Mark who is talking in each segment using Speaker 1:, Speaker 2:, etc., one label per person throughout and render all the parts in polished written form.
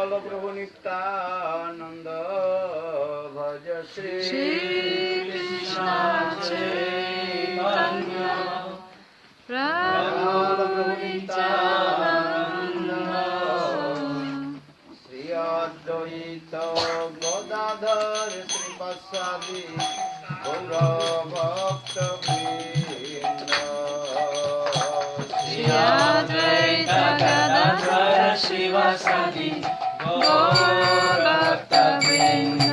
Speaker 1: प्रभु नित्यानंद भज श्री
Speaker 2: कृष्ण चैतन्य प्रभु नित्यानंद
Speaker 1: श्री अद्वैत गदाधर श्रीवासादि गौर भक्त वृंद
Speaker 2: श्री अद्वैत गदाधर श्रीवासादि गौर भक्त वृंद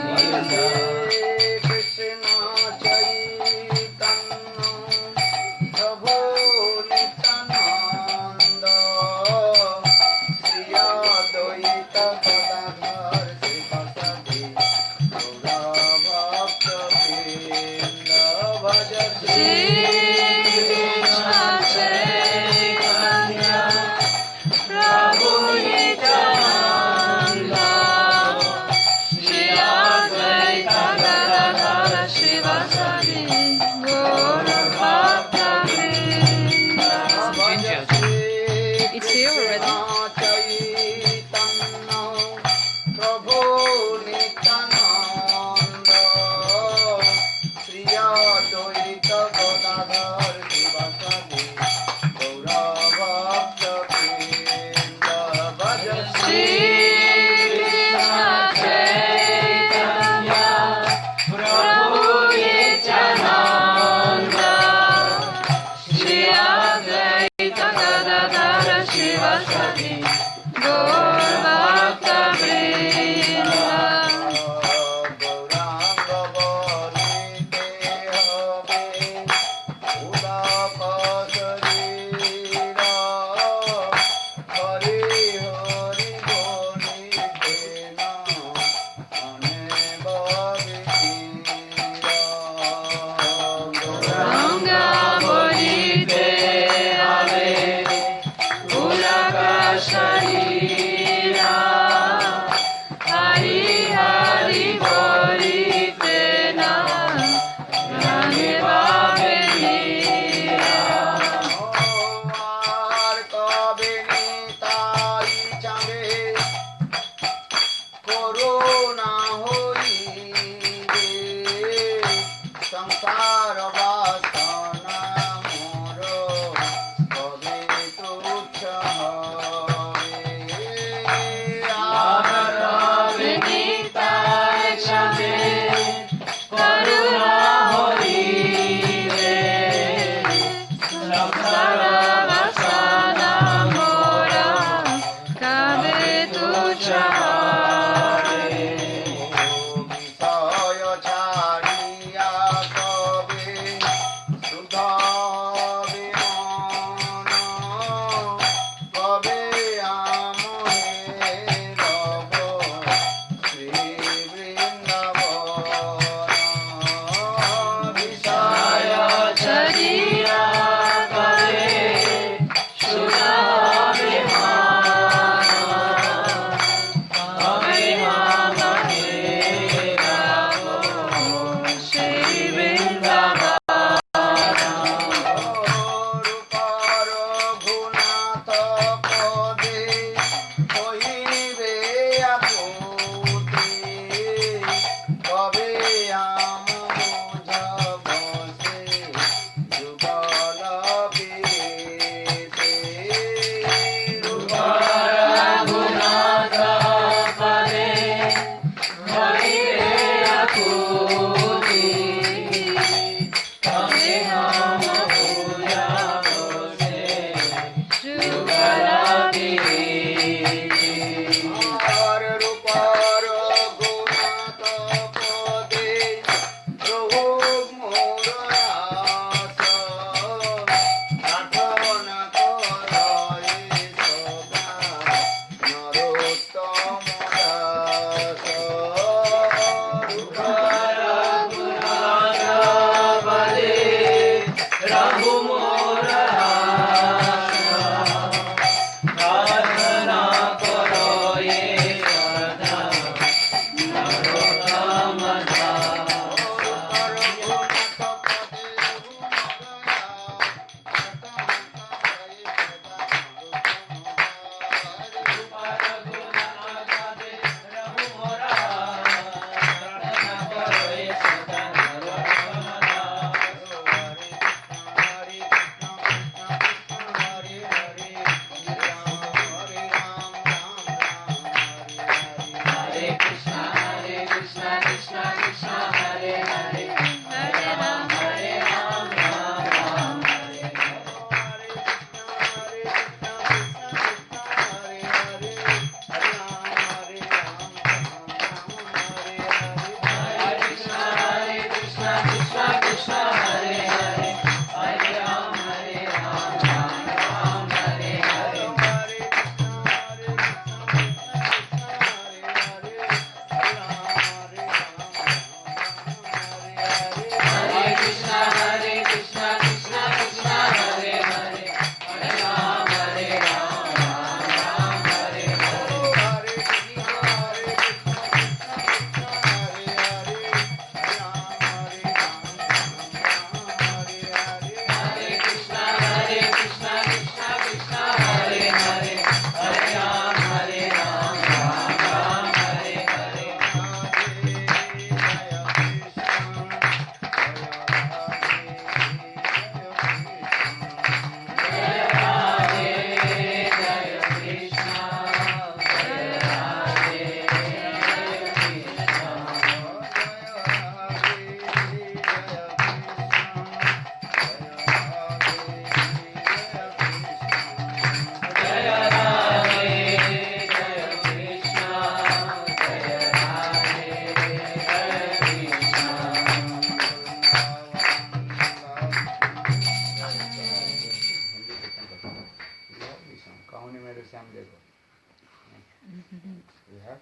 Speaker 1: You have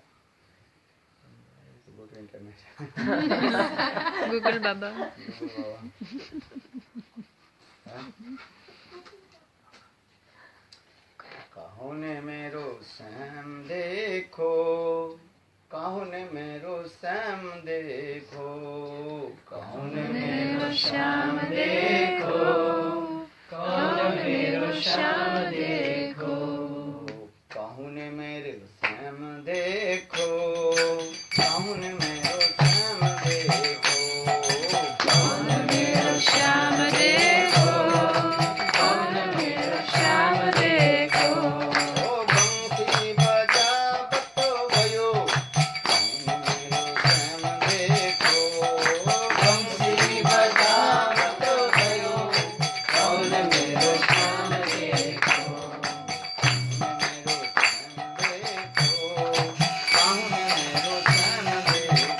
Speaker 1: to go to internet.
Speaker 2: Google Baba.
Speaker 1: कहो ने मेरो श्याम देखो, कहो ने मेरो श्याम देखो, कहो ने मेरो
Speaker 2: श्याम देखो, कहो मेरो श्याम देखो,
Speaker 1: कहो ने मेरो श्याम देखो, कहो ने मेरो श्याम देखो,
Speaker 2: कहो मेरो श्याम देखो, कहो मेरो श्याम देखो,
Speaker 1: ओ बंसी बजा बतो भयो, कहो ने मेरो श्याम देखो,
Speaker 2: बंसी बजा बतो भयो, कहो मेरो श्याम देखो,
Speaker 1: मेरो श्याम देखो, कहो ने मेरो श्याम देखो,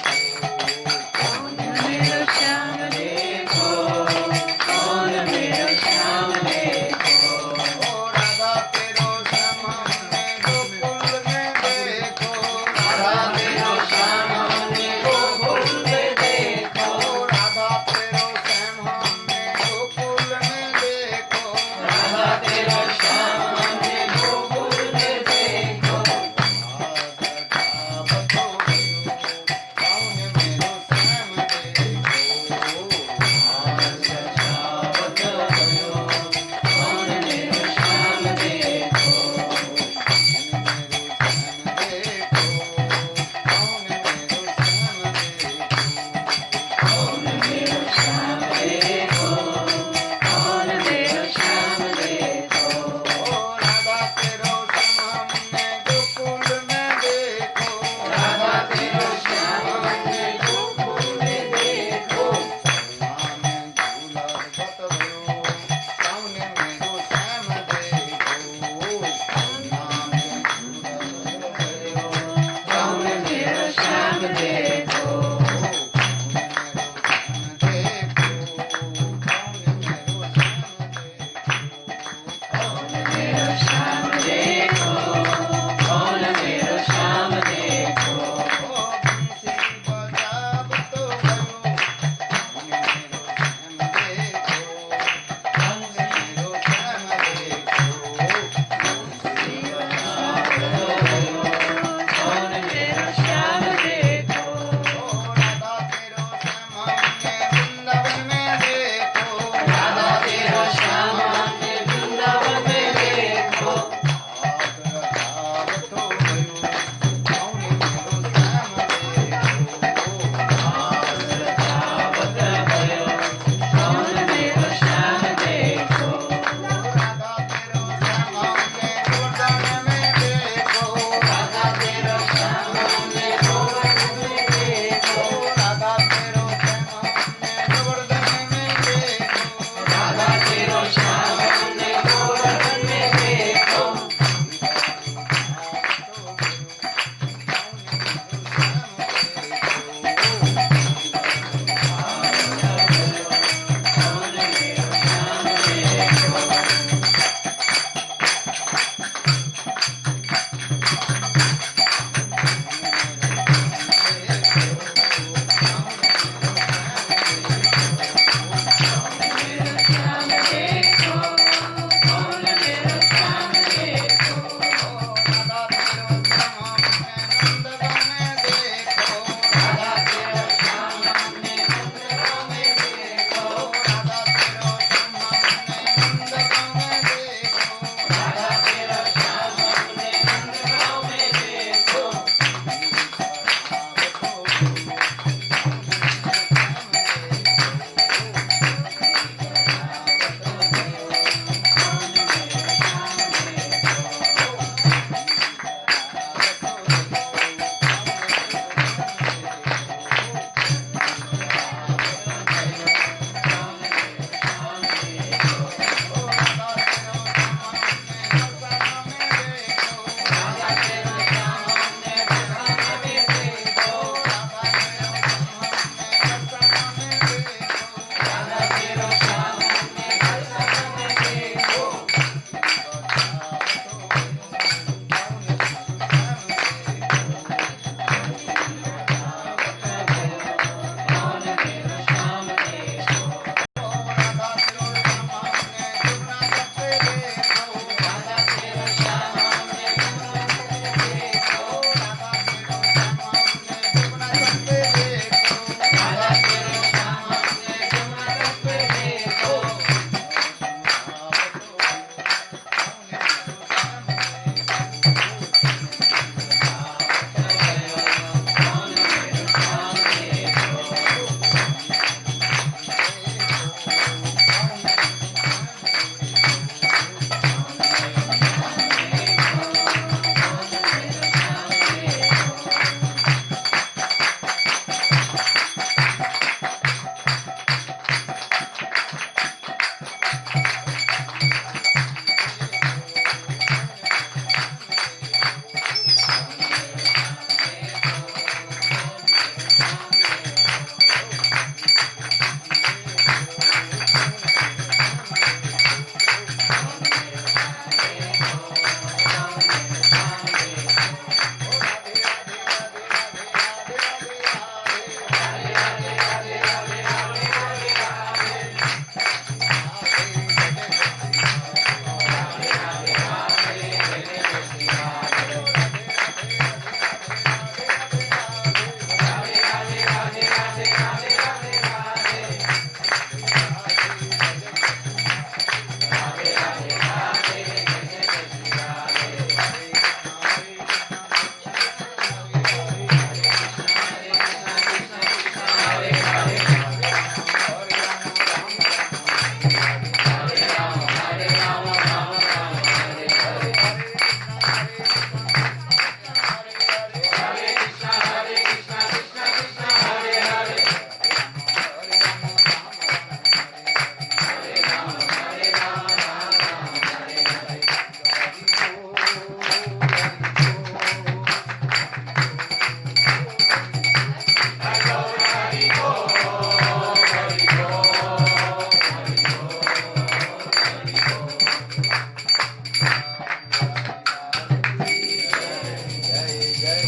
Speaker 1: जय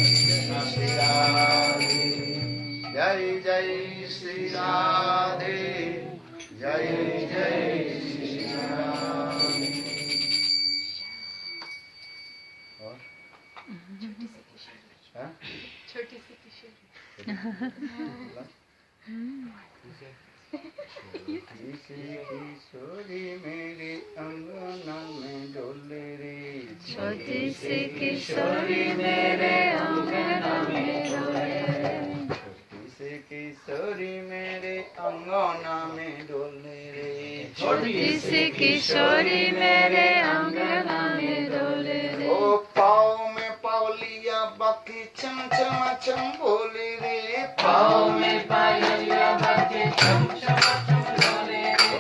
Speaker 1: जय श्री राधे, जय जय श्री राधे। और
Speaker 2: छोटी सी किशोरी
Speaker 1: किशोरी मेरे अंगना में डोले रे,
Speaker 2: छोटी सी किशोरी मेरे अंगना में डोले रे,
Speaker 1: छोटी सी किशोरी मेरे अंगना में डोले रे,
Speaker 2: छोटी सी किशोरी मेरे अंगना में डोले रे।
Speaker 1: ओ पाँव में पावलिया बाकी चम चम चम बोले रे,
Speaker 2: पाँव में पायलिया बाकी चम चम चम बोले रे,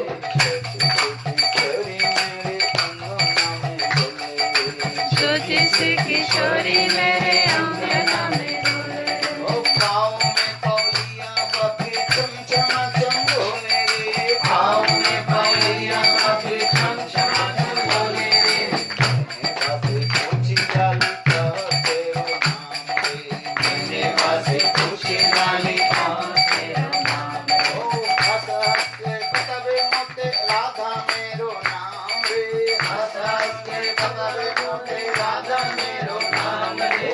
Speaker 2: छोटी सी किशोरी मेरे अंगना में डोले रे।
Speaker 1: ओ पाँव में पावलिया बाकी चम चम चम बोले रे,
Speaker 2: पाँव में पायलिया बाकी चम चम चम बोले रे,
Speaker 1: बासे पूछी डाली कहते हो नाम रे,
Speaker 2: मैंने बासे पूछी डाली कौन तेरा नाम है।
Speaker 1: ओ हंस हंस के बतावे मोते राधा मेरो नाम रे,
Speaker 2: हंस हंस के बतावे मोते राधा मेरो नाम रे,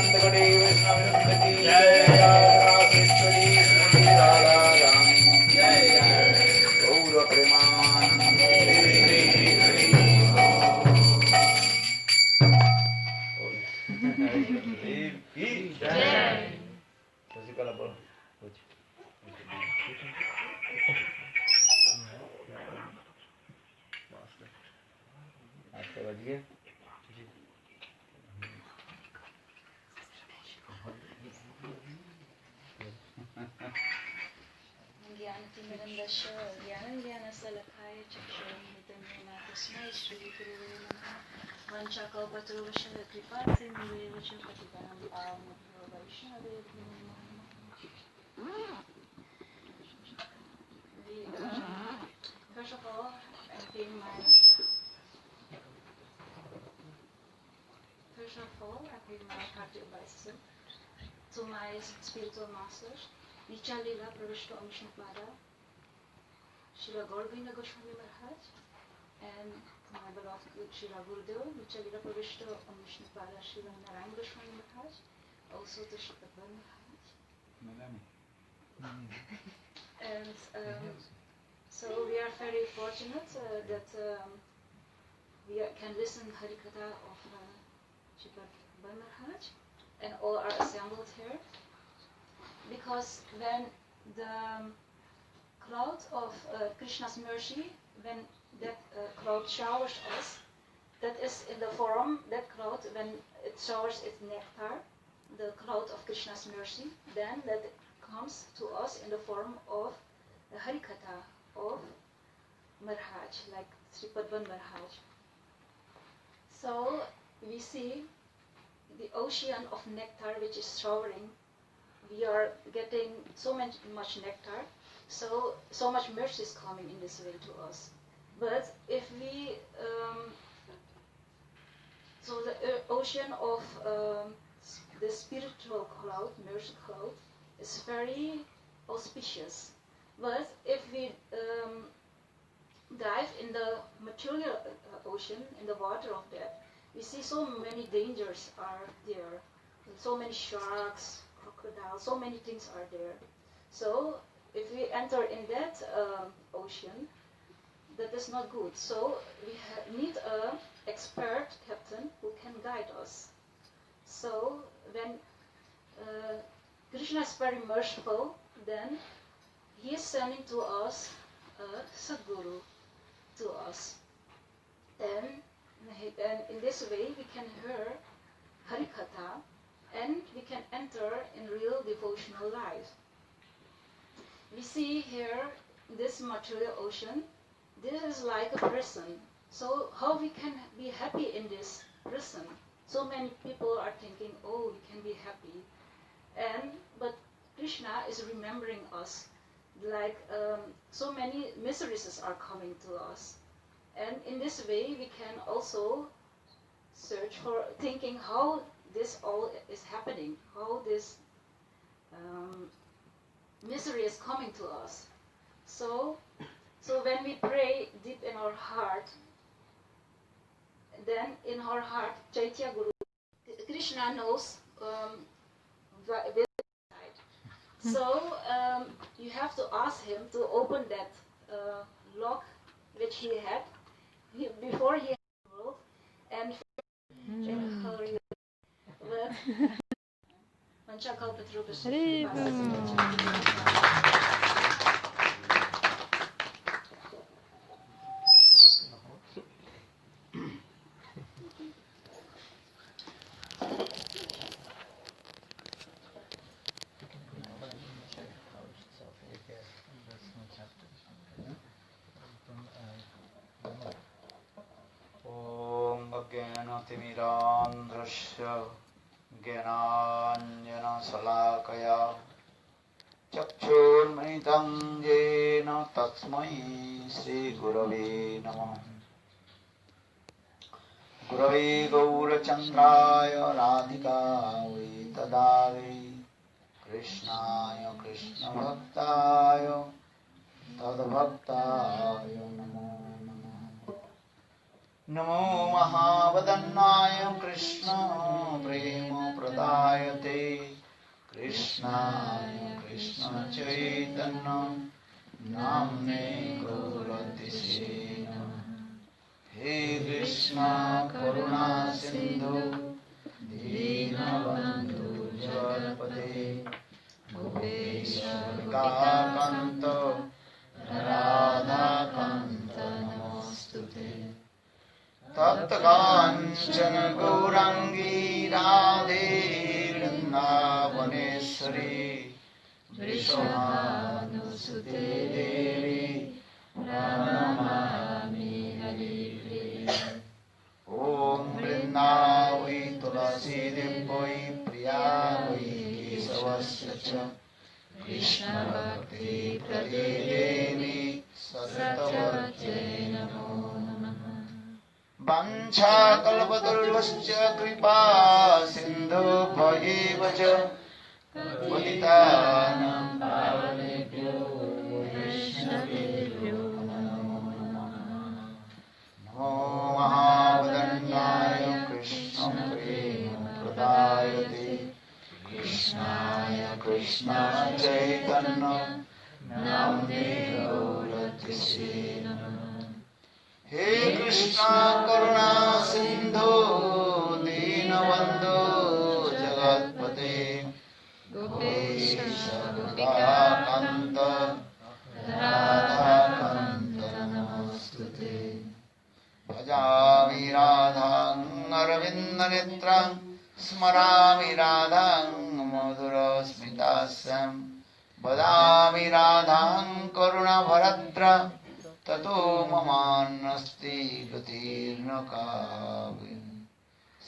Speaker 1: नंदगणे वैष्णव की जय राधेश्वरी राधा रानी गौर प्रेमानंद
Speaker 2: ज्ञानतिमिरन्दस्य ज्ञानञ्जनशलाकया चक्षुरुन्मिलितं येन तस्मै श्रीगुरुवे नमः वञ्चाकल्पतरुश्च कृपासिन्धुभ्येव च पतितानां पावनेभ्यो वैष्णवेभ्यो नमो नमः. First of all, I'm paying my hearty obeisance to my spiritual masters, Nicha Lila Pravishta Amishnapada, Srila Gauravinda Goswami Maharaj, and my beloved Srila Gurudev, Nicha Lila Pravishta Amishnapada, Srila Narayan Goswami Maharaj, also to Srila Padma Maharaj. And so we are very fortunate that we can listen Harikatha of Srila Padma Maharaj, and all are assembled here, because when the cloud of Krishna's mercy, when that cloud showers us, that is in the form, that cloud, when it showers its nectar, the cloud of Krishna's mercy, then that comes to us in the form of the Harikatha of Maharaj, like Sri Padma Maharaj. So we see the ocean of nectar which is showering. We are getting so much nectar, so much mercy is coming in this way to us. But if we, so the ocean of the spiritual cloud, mercy cloud, is very auspicious. But if we dive in the material ocean, in the water of that, we see so many dangers are there. So many sharks, crocodiles, so many things are there. So if we enter in that ocean, that is not good. So we need an expert captain who can guide us. So when Krishna is very merciful, then he is sending to us a Sadguru to us. And in this way we can hear Harikatha, and we can enter in real devotional life. We see here this material ocean, this is like a prison. So how we can be happy in this prison? So many people are thinking, oh, we can be happy. But Krishna is remembering us, like so many miseries are coming to us. And in this way we can also search for thinking how this all is happening, how this misery is coming to us. So when we pray deep in our heart, then in our heart, Chaitya Guru, Krishna knows inside. So you have to ask him to open that lock which he had before he had the world, and in hurry.
Speaker 1: ज्ञानतिमिरान्ध्रस्य ज्ञानाञ्जनशलाकया चक्षुर्मिलितं येन तस्मै श्रीगुरवे नमः. गुरवे गौरचन्द्राय राधिकायै तदायै कृष्णाय कृष्णभक्ताय तद्भक्ताय नमो नमः. नमो महावदन्नाय कृष्ण प्रेम प्रदायते कृष्णाय कृष्ण चैतन्य नाम्ने गौरतिसे नमः। हे कृष्ण करुणा सिंधु दीनबंधु जगत्पते गोपेश कांत राधाकांत नमोस्तुते। तप्त कांचन गौरांगी राधे वृंदावनेश्वरी वृषभानुसुते देवी प्रणमामि हरिप्रिये। ॐ वृन्दावै तुलसी देवै प्रिया वै केशवस्य च कृष्णभक्ति प्रदे देवी सततवत्यै नमो नमः। वंशाकल्पतरुश्च कृपा सिन्धुभ्यैव च पतितानां पावनेभ्यो वैष्णवेभ्यो नमो नमः। नमो महावदन्याय कृष्ण प्रेम प्रदायते कृष्णाय कृष्ण चैतन्य नाम्ने गौरतिसे नमः। हे कृष्ण करुणा सिंधु दीनबंधु जगत्पते गोपेश कांत राधाकांत नमोस्तुते। भजामि राधां अरविन्दनेत्रां स्मरामि राधां मधुरस्मितास्यां वदामि राधां करुणभरद्र ततो ममान्नस्ति गतिर्न काव्यम्।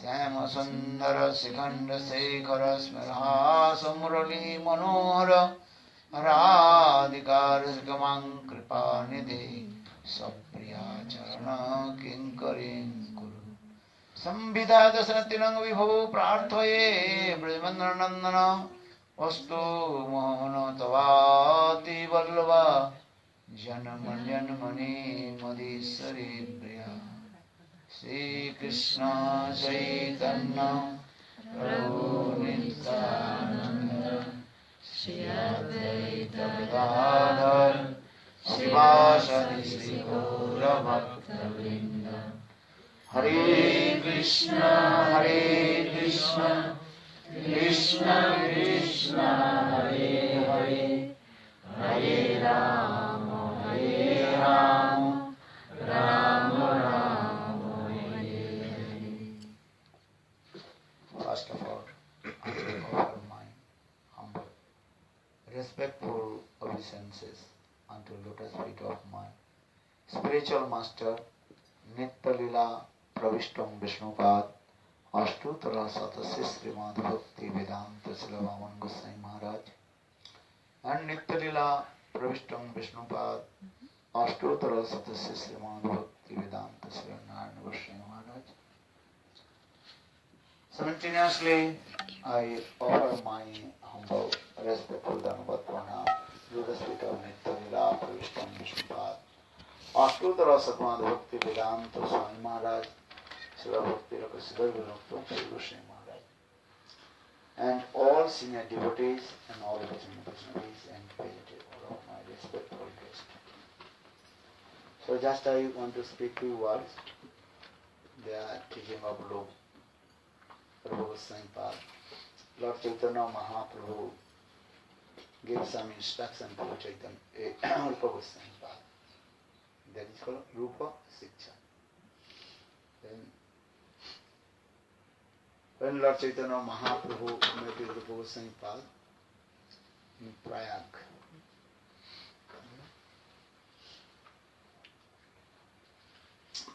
Speaker 1: श्यामसुन्दर शिखण्ड शेखर स्मरहास मुरली मनोहर राधिकारसिकमां कृपानिधे सप्रिया चरण किङ्करीं कुरु। संविदा दशरथिनं विभो प्रार्थये ब्रजमन्दनन्दन वस्तु मोहन तवाति वल्लभा जन्म जन्मनि मदीश्वरी प्रिया। श्री कृष्ण चैतन्य प्रभु नित्यानंद श्री अद्वैत गदाधर शिवासादि श्री गौर भक्तवृंद। हरे Krishna Krishna Krishna Hare Hare Hare Ram Ram Ram Hare Hare. First of all, I will offer my humble, respectful obeisances unto lotus feet of my spiritual master Nitya-lila Pravishtam Vishnupad Ashtutara Satasi Srimad Bhakti Vedanta Silavan Goswami Maharaj and Nitya-lila Pravishtam Vishnupad Ashtutara Satasi Srimad Bhakti Vedanta Silavan Goswami Maharaj. Simultaneously, I offer my humble, respectful Dhanavad Pranam to the feet of Nitya-lila Pravishtam Vishnupad Ashtutara Satmad Bhakti Vedanta Swami Maharaj, Srila Bhakti Rakasiddhar Vinoktam Sri Goswami Maharaj, and all senior devotees and all personalities and all of my respectful guests. So just I want to speak few words. They are teaching of Lord Prabhu Goswami Pad. Lord Chaitanya Mahaprabhu gave some instruction to Chaitanya Rupa Goswami Pad. That is called Rupa Siksha. Then when Lord Chaitanya Mahaprabhu met with Rupa Goswami Pad in Prayag,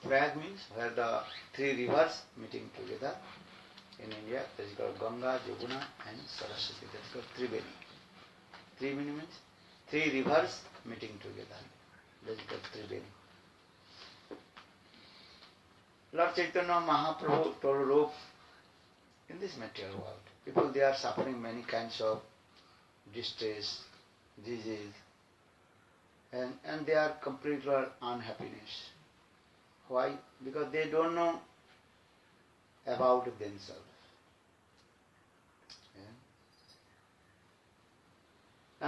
Speaker 1: Prayag means where the three rivers meeting together in India. That is called Ganga, Yamuna and Saraswati. That is called Triveni. Triveni means three rivers meeting together. That is called Triveni. Lord Chaitanya Mahaprabhu told Rup, in this material world, people they are suffering many kinds of distress, disease, and they are completely unhappiness. Why? Because they don't know about themselves. Yeah?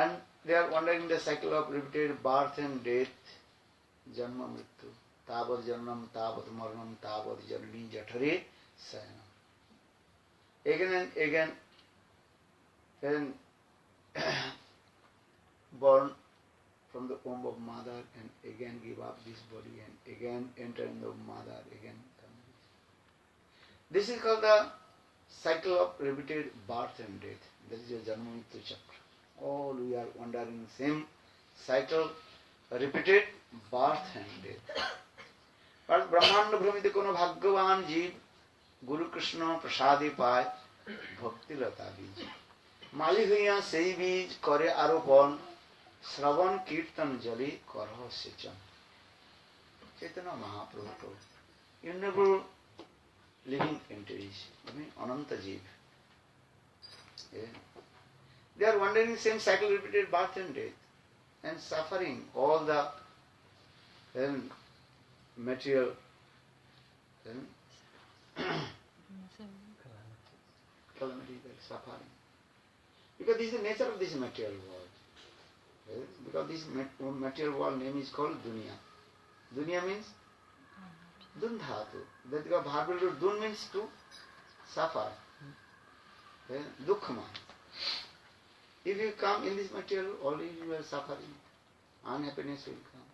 Speaker 1: And they are wondering the cycle of repeated birth and death, janma mrityu, tavat janam, tavat maranam, tavat janani jathare sayanam. Again and again, and born from the womb of mother and again give up this body and again enter in the mother, again come. This is called the cycle of repeated birth and death. That is your janma mrityu chakra. All we are wandering same cycle, repeated birth and death. But Brahmanda Bhramite kono bhagyavan jeev Guru Krishna prasadi পায় ভক্তি লতা বীজ মালি হইয়া সেই বীজ করে আরোপণ শ্রবণ কীর্তন জলি করহ সেচন Chaitanya Mahaprabhu told innumerable living entities, Ananta Jeev. Yeah. They are wandering same cycle repeated birth and death and suffering all the material calamity, suffering. Because this is the nature of this material world. Yes? Because this material world name is called dunya. Dunya means dun dhatu. That the verb root dun means to suffer. Yes? Dukkha. If you come in this material, only you are suffering. Unhappiness will come.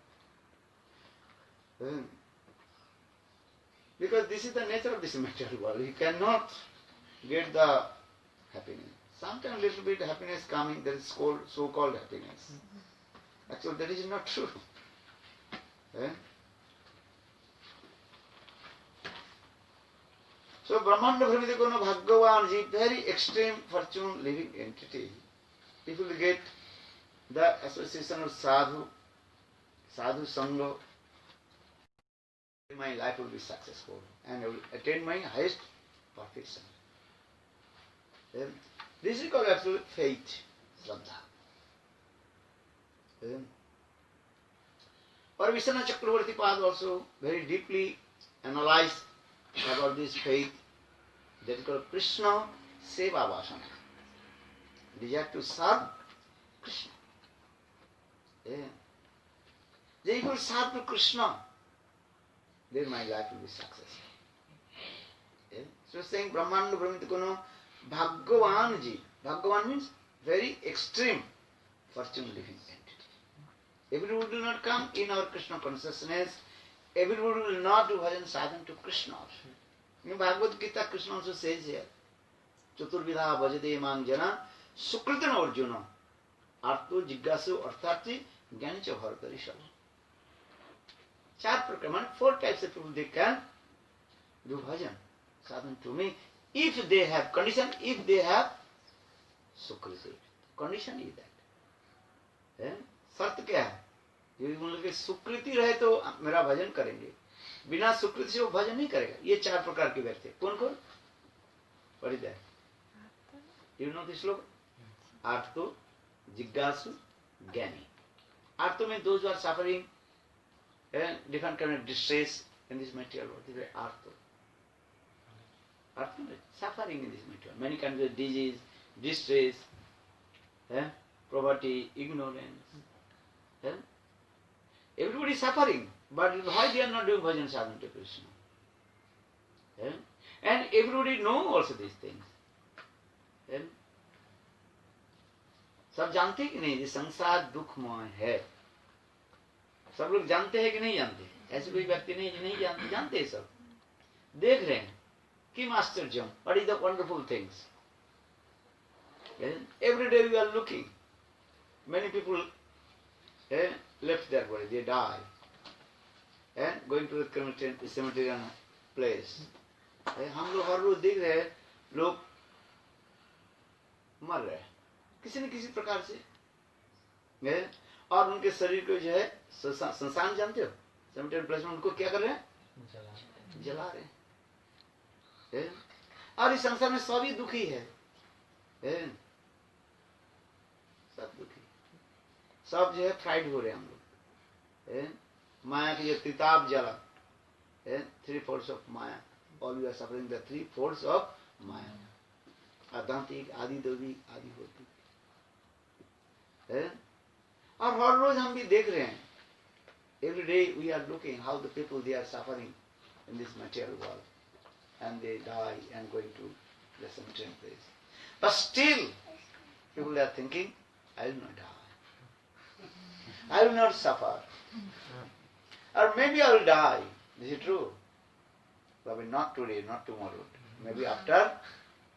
Speaker 1: Yes? Because this is the nature of this material world. You cannot get the happiness. Sometimes little bit happiness coming, that is called so-called happiness. Actually, that is not true. Eh? So, Brahmanda Bhramite kono bhagyavan jeev, very extreme fortune living entity. If you will get the association of sadhu, sadhu sangha, my life will be successful and I will attain my highest perfection. Then, this is called absolute faith, Shraddha. Parvishana Chakravarti Pad also very deeply analyzed about this faith. That is called Krishna Seva Vasana. Desire to serve Krishna. If you serve to Krishna, then my life will be successful. So saying Brahmanda Bhramita kono Bhagyavan ji. Bhagyavan means very extreme fortune living entity. Everybody will not come in our Krishna consciousness. Everybody will not do bhajan sadhana to Krishna also. In Bhagavad Gita, Krishna also says here, Chaturvidha bhajade mang jana sukritana arjuna arto jiggasu arthati jnanicha bharatari shabha. Four types of people they can do bhajan sadhana to me if they have condition, if they have sukriti. Condition is that. शर्त क्या है? यदि मतलब कि सुकृति रहे तो मेरा भजन करेंगे, बिना सुकृति से वो भजन नहीं करेगा. ये चार प्रकार के व्यक्ति कौन कौन पढ़ी जाए? You know this श्लोक? आर्तो, जिज्ञासु, ज्ञानी. आर्तो में those who are suffering different kind of distress in this material world. They are arto. Arto, suffering in this material. Many kinds of disease, distress, poverty, ignorance. Everybody is suffering, but why they are not doing bhajan sadhana to Krishna? And everybody know also these things. सब जानते कि नहीं ये संसार दुखमय है? सब लोग जानते हैं कि नहीं जानते? ऐसे कोई व्यक्ति नहीं जो नहीं जानते, जानते हैं सब. देख रहे हैं कि आश्चर्य, what is the wonderful things? Every day we are looking. Many people left their body, they die, and going to the cemetery place. हम लोग हर रोज देख रहे हैं लोग मर रहे हैं किसी न किसी प्रकार से, और उनके शरीर को जो है संसान जानते हो, cemetery place में उनको क्या कर रहे हैं? जला रहे हैं. और इस संसार में सभी दुखी है, सब दुखी, सब जो है फ्राइड हो रहे हैं हम लोग. माया की जो तिताब जला Three folds of Maya. All you are suffering the three folds of Maya. Adhantik, Adi Dovik, Adi Hotik. और हर रोज हम भी देख रहे हैं. Every day we are looking how the people they are suffering in this material world, and they die and going to the cemetery place. But still, people are thinking, I will not die. I will not suffer. Or maybe I will die. Is it true? But not today, not tomorrow. Maybe after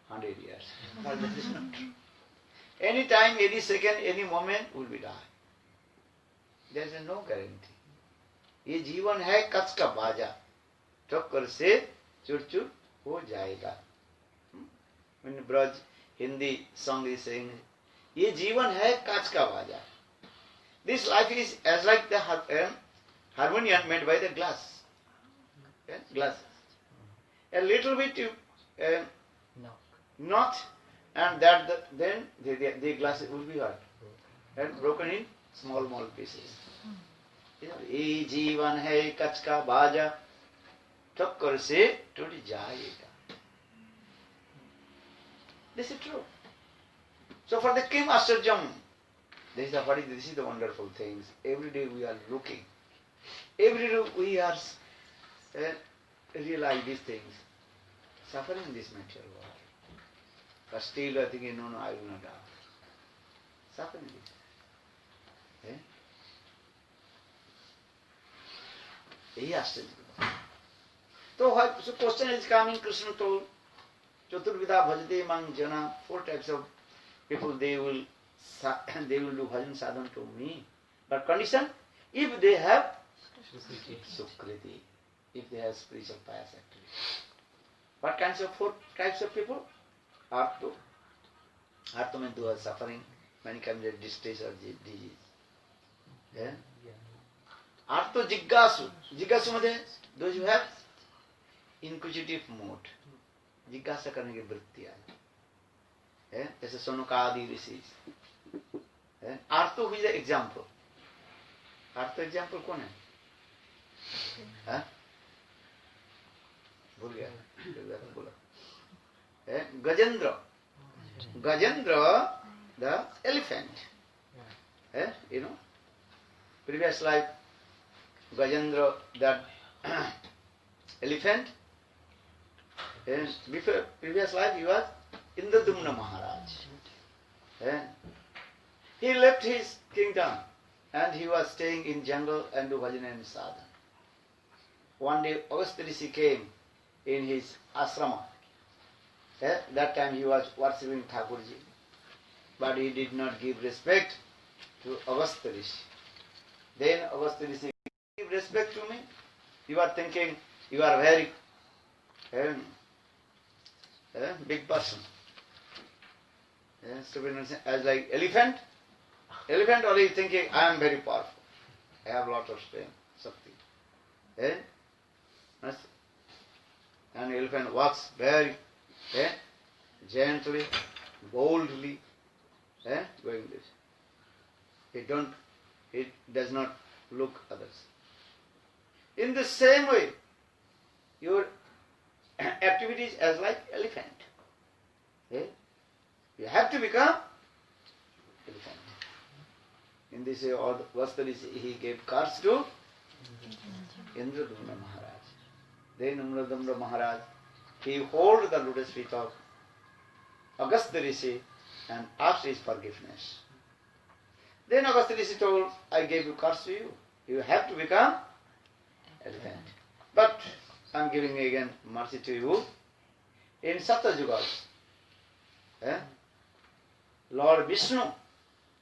Speaker 1: 100 years. But that is not true. Any time, any second, any moment will be die. There is no guarantee. ये जीवन है कच का बाजा, ठोकर से चुर चुर हो जाएगा. When Braj Hindi song is saying, ये जीवन है कांच का बाजा. This life is as like the harmonium made by the glass. Glass. A little bit you knock, and then the glass will be hurt and broken in small pieces. ये जीवन है कच का बाजा, ठक्कर से टूट जाएगा. This is true. So for the Kim Ashtaryam, this is the wonderful things. Every day we are looking. Every day we are realize these things. Suffering in this material world. But still we are thinking, no, I will not die. Suffering this. यही आश्चर्य. So question is coming, Krishna told, Chaturvida bhajate mang jana, 4 types of people they will do bhajan sadhan to me. But condition, if they have sukriti, if they have spiritual pious activity. What kinds of 4 types of people? Arto. Arto means those suffering many kinds of distress or disease. Arto jiggasu. Jiggasu means those who have inquisitive mood. जिज्ञासा करने की वृत्ति है, जैसे सोनुकादि ऋषि. आर्तो is example. आर्तो example कौन है? भूल गया, बोला. Gajendra. The elephant. You know, previous life, Gajendra, that elephant. Before previous life, he was Indradumna Maharaj. He left his kingdom and he was staying in jungle and do bhajan and sadhana. One day, Agastya Rishi came in his ashrama. That time he was worshipping Thakurji, but he did not give respect to Agastya Rishi. Then Agastya Rishi, give respect to me. You are thinking you are very big person. As like elephant only thinking I am very powerful. I have lot of strength, Shakti. And elephant walks very gently, boldly, going this. It does not look others. In the same way, your activities as like elephant. You have to become elephant. In this way, he gave cards to Indradumna Maharaj. Then Indradumna Maharaj, he held the lotus feet of Agastya Rishi and asked his forgiveness. Then Agastya Rishi told, I gave you cards to you. You have to become elephant. But I am giving again mercy to you. In Satyajugas, Lord Vishnu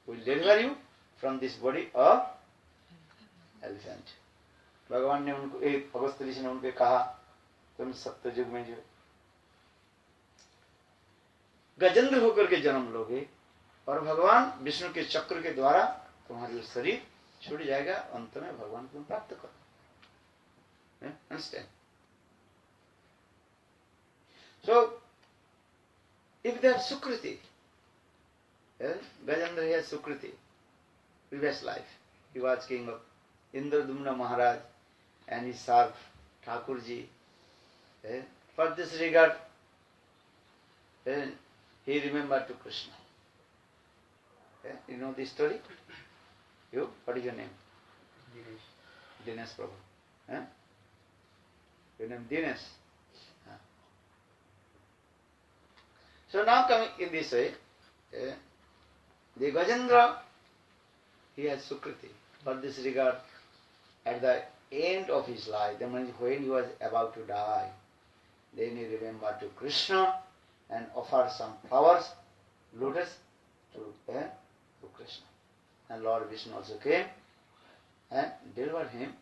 Speaker 1: will deliver you from this body of elephant. भगवान ने उनको अगस्त्य ऋषि ने उनको कहा, तुम सत्ययुग में जो गजेंद्र होकर के जन्म लोगे और भगवान विष्णु के चक्र के द्वारा तुम्हारा शरीर छूट जाएगा, अंत में भगवान को प्राप्त करो. Understand? So, if there is Sukriti, Gajendra has Sukriti, previous life, he was king of Indradumna Maharaj and he served Thakurji, for this regard, he remembered to Krishna. You know this story? You? What is your name? Dinesh Prabhu. Your name Dinesh? So now coming in this way, the Gajendra, he has Sukriti. For this regard, at the end of his life, that means when he was about to die, then he remembered to Krishna and offered some flowers, lotus, to Krishna. And Lord Vishnu also came and delivered him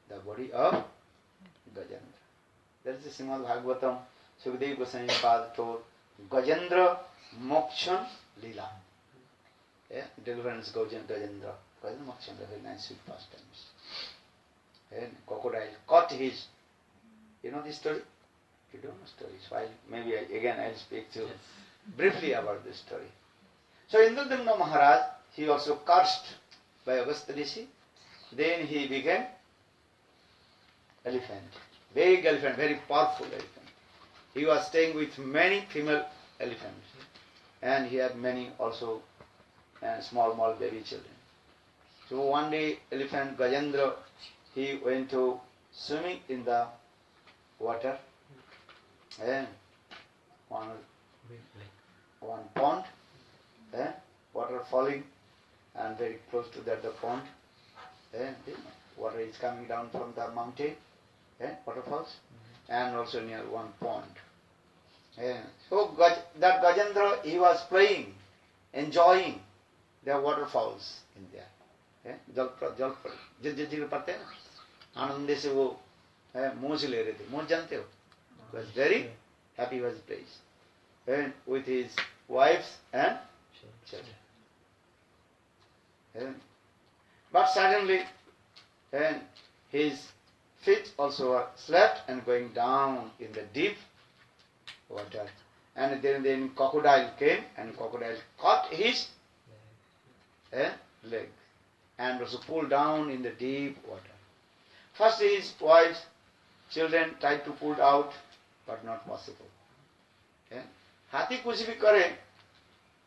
Speaker 1: the body of Gajendra. That is the Srimad Bhagavatam, Sukadeva Goswami Pad told, Gajendra Mokshan Lila. Deliverance Gajendra. Gajendra Mokshan, very nice sweet pastimes. And crocodile caught his. You know this story? If you don't know stories, well, maybe I'll speak to you briefly about this story. So Indradumna Maharaj, he also cursed by Agastya Rishi. Then he became elephant. Big elephant, very powerful elephant. He was staying with many female elephants. And he had many also small baby children. So one day elephant Gajendra, he went to swimming in the water. And one pond, water falling, and very close to that the pond, the water is coming down from the mountain, waterfalls, and also near one pond. So that Gajendra, he was playing, enjoying the waterfalls in there. जल जिल पड़ते हैं ना, आनंद से वो मौज ले रहे थे, मौज जानते हो? Was very happy was place, and with his wives and children. But suddenly, and his feet also were slipped and going down in the deep water. And then crocodile came, and crocodile caught his leg and also pulled down in the deep water. First his wives, children tried to pull out, but not possible. हाथी कुछ भी करे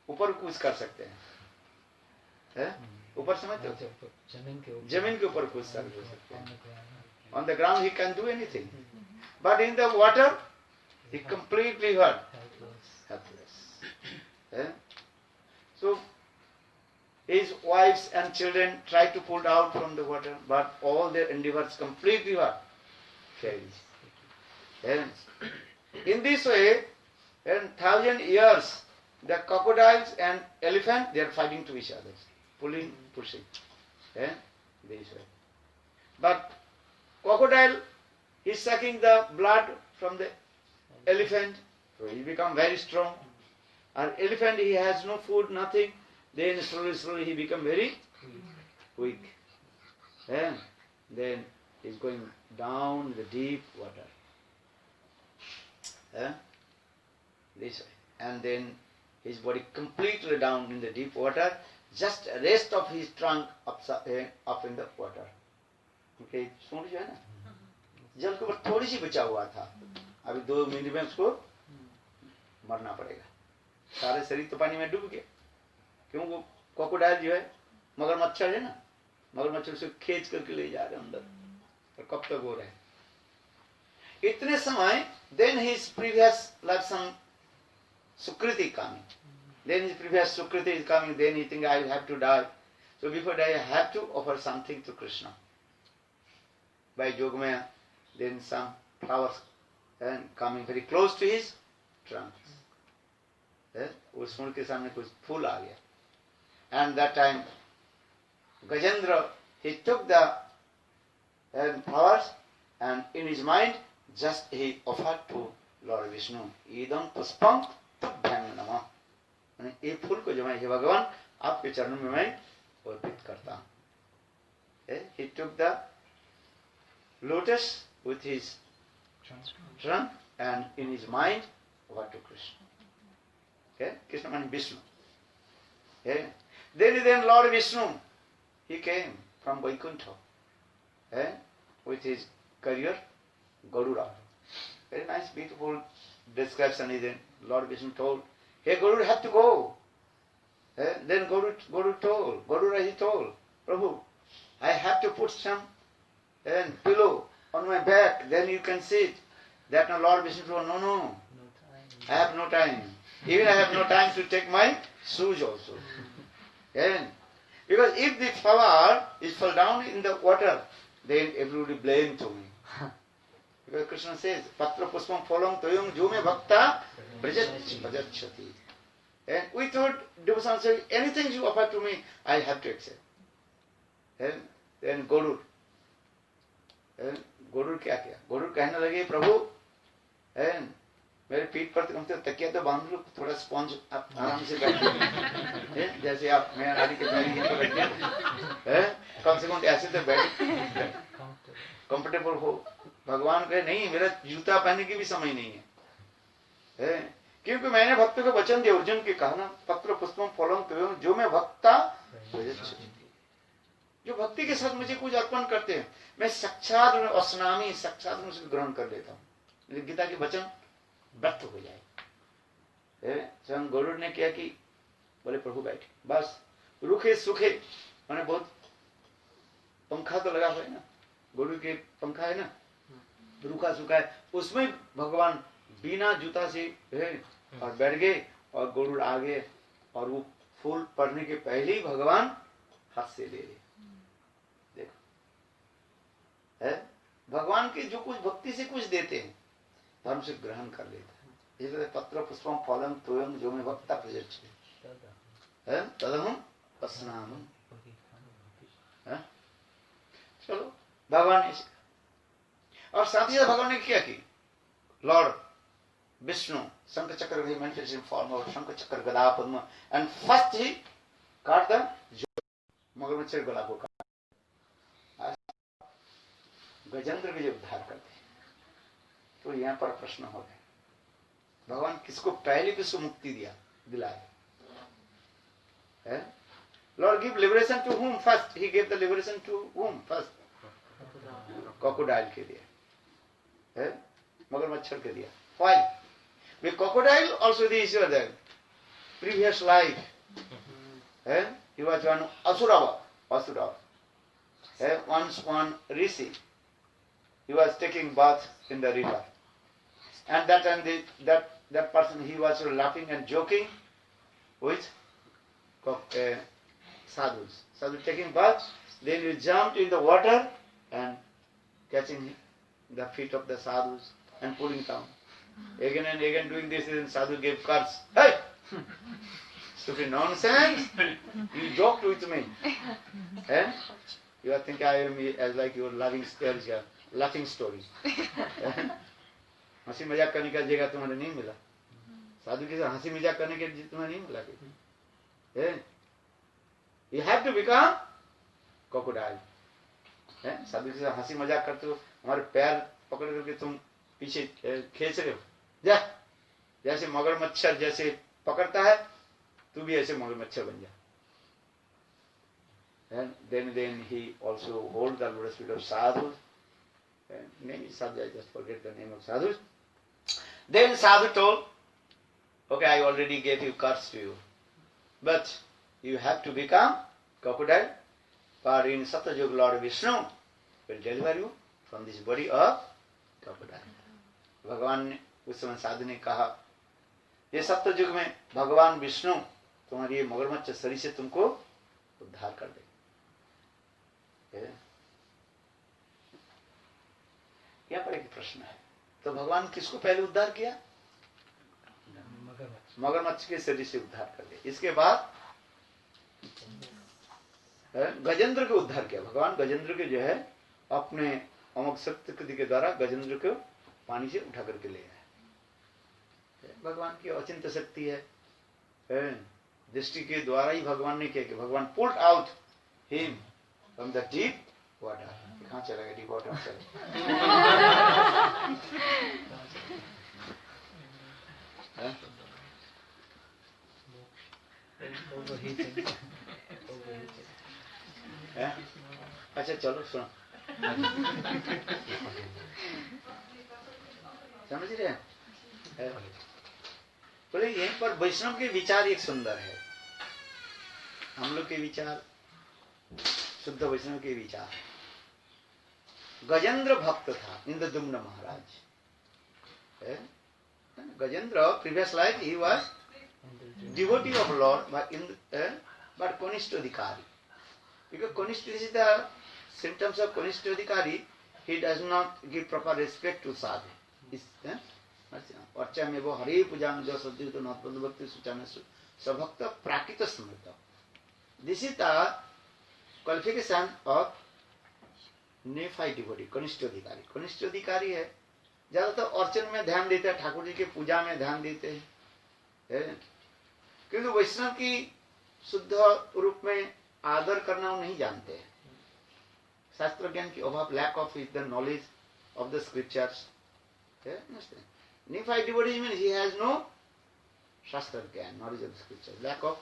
Speaker 1: ऊपर कूद कर सकते हैं, ऊपर समझते हो? जमीन के ऊपर कूद सकते हैं. On the ground he can do anything, but in the water he completely hurt, helpless. So his wives and children tried to pull out from the water, but all their endeavors completely failed. In this way, in 1,000 years, the crocodiles and elephant, they are fighting to each other, pulling, pushing, this way. But crocodile is sucking the blood from the elephant, so he become very strong. And elephant, he has no food, nothing. Then slowly he become very weak. Then he's going down the deep water. This way. And then his body completely down in the deep water, just rest of his trunk up in the water. Okay, सुन रही है ना? जल के ऊपर थोड़ी सी बचा हुआ था, अभी 2 मिनट में उसको मरना पड़ेगा. सारे शरीर तो पानी में डूब गए. क्यों? वो क्रोकोडाइल जो है, मगरमच्छ है ना, मगरमच्छ उसे खींच करके ले जा रहे अंदर, और कब तक हो रहा है? इतने समय, then his previous like some Sukriti coming. Then his previous Sukriti is coming, then he think I have to die. So before die I have to offer something to Krishna. By Jogmaya, then some flowers and coming very close to his trunk. उस फूल के सामने कुछ फूल आ गया. And that time, Gajendra, he took the flowers and in his mind, just he offered to Lord Vishnu, idam puspam tabhyam namah. ये फूल को जो मैं हे भगवान आपके चरणों में मैं अर्पित करता हूँ. He took the lotus with his trunk and in his mind offered to Krishna. Krishna means Vishnu. Then Lord Vishnu, he came from Vaikuntha with his career Garuda. Very nice, beautiful description is in Lord Vishnu told, hey Garuda, have to go. Then Garuda he told, Prabhu, I have to put some pillow on my back, then you can sit. That no, Lord Vishnu told, no, I have no time. Even I have no time to take my shoes also. Because if the flower is fall down in the water, then everybody blame to me. Because Krishna says, Patra Puspam Phalam Toyam Jume Bhakta Brajachati. And without devotion, say, anything you offer to me, I have to accept. Then Garuda क्या किया? Garuda कहने लगे, प्रभु, मेरे पीठ पर कम से कम तकिया तो बांध लो, थोड़ा स्पॉन्ज आप आराम से बैठिए, जैसे आप मैं नारी के पैर यहीं पर बैठे, कम से कम ऐसे तो बैठे, कंफर्टेबल हो. भगवान कहे नहीं, मेरा जूता पहनने की भी समय नहीं है, क्योंकि मैंने भक्त को वचन दिया, अर्जुन के कहा ना, पत्र पुष्पम फलम तोयम, जो मैं भक्ता जो भक्ति के साथ मुझे कुछ अर्पण करते हैं, मैं साक्षात अस्नामी, साक्षात उसको ग्रहण कर लेता हूँ. गीता के वचन व्यक्त हो जाए. स्वयं गरुड़ ने क्या कि बोले प्रभु बैठे, बस रुखे सूखे, मैंने बहुत पंखा तो लगा हुआ है ना, गरुड़ के पंखा है ना, रूखा सूखा है, उसमें भगवान बिना जूता से और बैठ गए, और गरुड़ आ गए, और वो फूल पड़ने के पहले ही भगवान हाथ से ले ले. देखो भगवान के जो कुछ भक्ति से कुछ देते हैं, धर्म से ग्रहण कर लेता है. इसलिए पत्र पुष्पम फलम तोयम जो में भक्ता प्रजच्छ तदहम अस्नाम. चलो भगवान ने, और साथ ही भगवान ने क्या की, लॉर्ड विष्णु शंख चक्र मेडिटेशन फॉर्म ऑफ शंख चक्र गदा पद्म, एंड फर्स्ट ही काट द मगरमच्छ गला को काट, गजेंद्र के जो उद्धार करते. तो यहाँ पर प्रश्न हो गया, भगवान किसको पहले किसको मुक्ति दिलाए? Lord give liberation to whom first? He gave the liberation to whom first? crocodile के दिया, मगरमच्छ के दिया. Why? Because crocodile also the issue of the previous life. He was one Asura. Once one rishi, he was taking bath in the river, and that time that person, he was laughing and joking with sadhus. Sadhu taking bath, then he jumped in the water and catching the feet of the sadhus and pulling down. Again and again doing this, and sadhu gave curse. Hey! Stupid nonsense! You joked with me. You are thinking I am as like your laughing story. हंसी मजाक करने का जगह तुम्हारे नहीं मिला, साधु के साथ हंसी मजाक करने के तुम्हें नहीं मिला. You have to become crocodile. साधु के साथ हंसी मजाक करते हो, हमारे पैर पकड़ करके तुम पीछे खींच रहे हो, जा, जैसे मगरमच्छर जैसे पकड़ता है, तू भी ऐसे मगरमच्छर बन जा. And then he also hold the lotus feet of sadhus. Name is sadhu, I just forget the name of sadhus. Then sadhu told, okay, I already gave you curse to you, but you have to become crocodile, for in Satyajug Lord Vishnu will deliver you from this body of crocodile. भगवान ने उस समय साधु ने कहा, ये सत्य युग में भगवान विष्णु तुम्हारी ये मगरमच्छ शरीर से तुमको उद्धार कर दे. यहाँ पर एक प्रश्न है, तो भगवान किसको पहले उद्धार किया? मगरमच्छ के शरीर से उद्धार कर दे. इसके बाद गजेंद्र को उद्धार किया. भगवान गजेंद्र के जो है अपने अमोघ शक्ति के द्वारा गजेंद्र को पानी से उठा करके ले आए. भगवान की अचिंत शक्ति है, दृष्टि के द्वारा ही भगवान ने किया कि भगवान pulled out him from the deep water. कहाँ चला गया डीप वाटर? अच्छा चलो सुनो. समझ रहे हैं? बोले यहीं पर वैष्णव के विचार एक सुंदर है। हम लोग के विचार, शुद्ध वैष्णव के विचार। गजेंद्र भक्त था, इंद्रदुम्न महाराज। Gajendra, previous life he was devotee of Lord, but Konishthadhikari. Because Konishth is the symptoms of Konishthadhikari. He does not give proper respect to sadhu. अर्चा में वो हरे पूजा में जो सद्युत नौपद भक्ति सूचा में सभक्त प्राकृत स्मृत. This is the qualification of नेफाई डिवोटी, कनिष्ठ अधिकारी. कनिष्ठ अधिकारी है, ज्यादातर अर्चन में ध्यान देते हैं, ठाकुर जी के पूजा में ध्यान देते हैं, क्योंकि वैष्णव की शुद्ध रूप में आदर करना वो नहीं जानते हैं. शास्त्र ज्ञान की अभाव, lack of the knowledge of the scriptures. नेफाई devotee means he has no shastra gyan, knowledge of the scriptures, lack of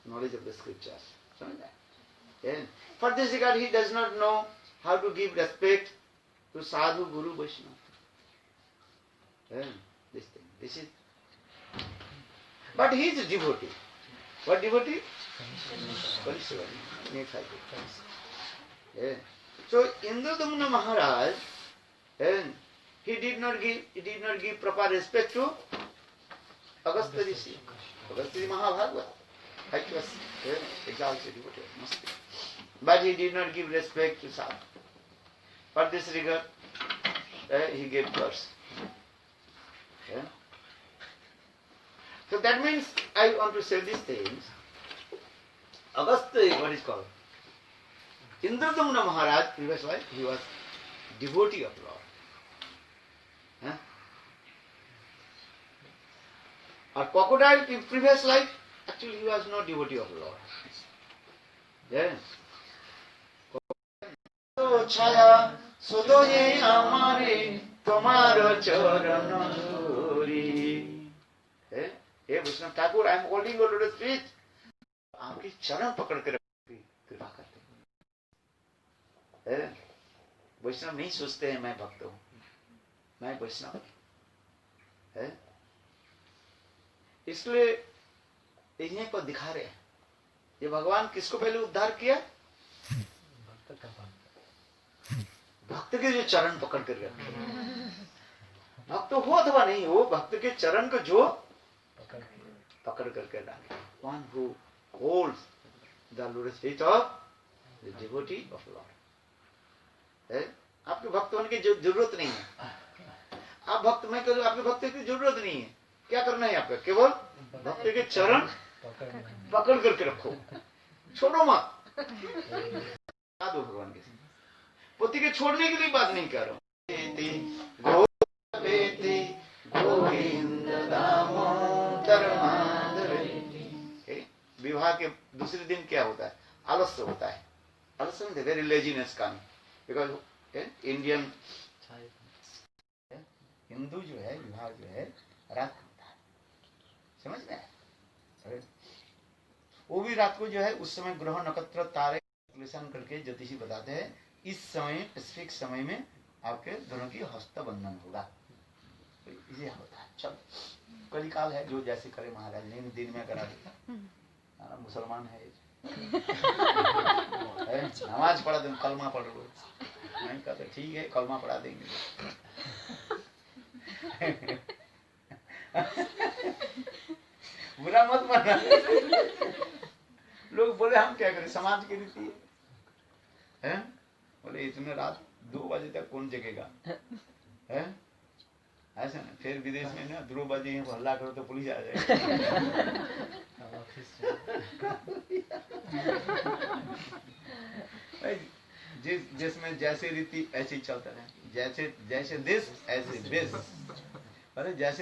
Speaker 1: knowledge of the scriptures. समझ रहे? For this regard, he does not know how to give respect to sadhu, guru, Vaishnava. This thing, this is. But he is a devotee. What devotee? So Indradumna Maharaj, he did not give proper respect to Agastya Rishi. Agastya Mahabhagavad. It was exalted devotee, must be. But he did not give respect to sadhu. For this regard, he gave curse. So that means I want to say these things. Agastya, what is called? Indradumna Maharaj, previous life, he was devotee of Lord. Or crocodile, previous life, actually he was not devotee of Lord. Yes. छाया सुदो ये हमारे तुम्हारो चरण धूरी. हे Vaishnava Thakur, I am holding your lotus feet. आपकी चरण पकड़ कर कृपा करते हैं. वैष्णव नहीं सोचते हैं मैं भक्त हूं, मैं वैष्णव है. इसलिए यहीं पर दिखा रहे हैं ये भगवान किसको पहले उद्धार किया? भक्त के जो चरण पकड़ कर रखे. भक्त हो अथवा नहीं हो, भक्त के चरण को जो पकड़ करके रखे. One who holds the lotus feet of the devotee of Lord. आपके भक्त होने की जरूरत नहीं है. आप भक्त, मैं कहूँ आपके भक्त की जरूरत नहीं है. क्या करना है आपका? केवल भक्त के चरण पकड़ करके रखो, छोड़ो मत. दो भगवान के पति के छोड़ने के लिए बात नहीं कर रहा हूँ. विवाह के दूसरे दिन क्या होता है? आलस्य होता है. आलस्य में वेरी लेजीनेस का, बिकॉज इंडियन हिंदू जो है विवाह जो है रात को होता है. समझ में? वो भी रात को जो है उस समय ग्रह नक्षत्र तारे विश्लेषण करके ज्योतिषी बताते हैं इस समय स्पेसिफिक समय में आपके दोनों की हस्त बंधन होगा. ये होता है. चलो कलिकाल है, जो जैसे करे महाराज. नहीं दिन में करा देता, मुसलमान है. नमाज पढ़ा दे, कलमा पढ़ लो. नहीं कहते ठीक है कलमा पढ़ा देंगे. बुरा मत मानना. लोग बोले हम क्या करें, समाज की रीति है. बोले इतने रात 2 बजे तक कौन जगेगा? है ऐसा ना. फिर विदेश में ना 2 बजे हल्ला करो तो पुलिस आ जाएगी. जिस जिसमें जैसे रीति ऐसे ही चलता है. जैसे जैसे देश ऐसे बेस. अरे जैसे